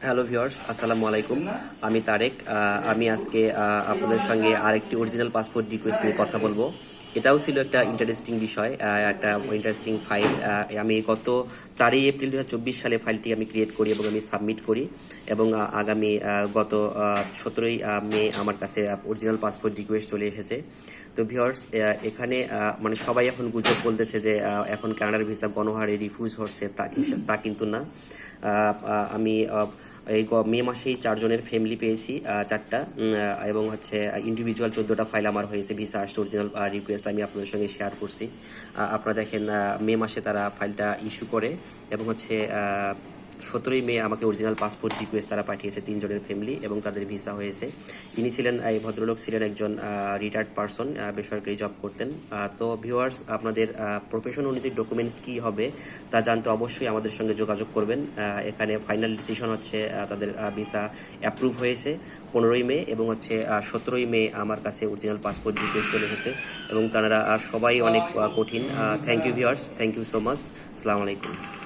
Hello viewers, আসসালামু আলাইকুম। আমি তারেক। আমি আজকে আপনাদের সঙ্গে আরেকটি অরিজিনাল পাসপোর্ট রিকোয়েস্ট নিয়ে কথা বলবো। এটাও ছিল একটা ইন্টারেস্টিং বিষয়, একটা ইন্টারেস্টিং ফাইল। আমি গত 4 এপ্রিল 2024 সালে ফাইলটি আমি ক্রিয়েট করি এবং আমি সাবমিট করি, এবং আগামী গত 17ই মে আমার কাছে অরিজিনাল পাসপোর্ট রিকোয়েস্ট চলে এসেছে। তো ভিউয়ার্স, এখানে মানে সবাই এখন গুজব বলতেছে যে এখন কানাডার ভিসা গণহারে রিফিউজ হচ্ছে, তা কিন্তু না। আমি এই মে মাসেই 4 জনের ফ্যামিলি পেয়েছি, 4টা, এবং হচ্ছে ইন্ডিভিজুয়াল 14টা ফাইল আমার হয়েছে। ভিসা আসছে, অরিজিনাল রিকোয়েস্ট আমি আপনাদের সঙ্গে শেয়ার করছি। আপনারা দেখেন, মে মাসে তারা ফাইলটা ইস্যু করে, এবং হচ্ছে 17ই মে আমাকে অরিজিনাল পাসপোর্ট রিকোয়েস্ট তারা পাঠিয়েছে 3 জনের ফ্যামিলি, এবং তাদের ভিসা হয়েছে। ইনি ছিলেন, এই ভদ্রলোক ছিলেন একজন রিটায়ার্ড পারসন, বেসরকারি জব করতেন। তো ভিউয়ার্স, আপনাদের প্রফেশন অনুযায়ী ডকুমেন্টস কী হবে তা জানতে অবশ্যই আমাদের সঙ্গে যোগাযোগ করবেন। এখানে ফাইনাল ডিসিশন হচ্ছে তাদের ভিসা অ্যাপ্রুভ হয়েছে 15ই মে, এবং হচ্ছে 17ই মে আমার কাছে অরিজিনাল পাসপোর্ট রিকোয়েস্ট চলে এসেছে, এবং তারা সবাই অনেক কঠিন। Thank you viewers, thank you so much. আসসালামু আলাইকুম।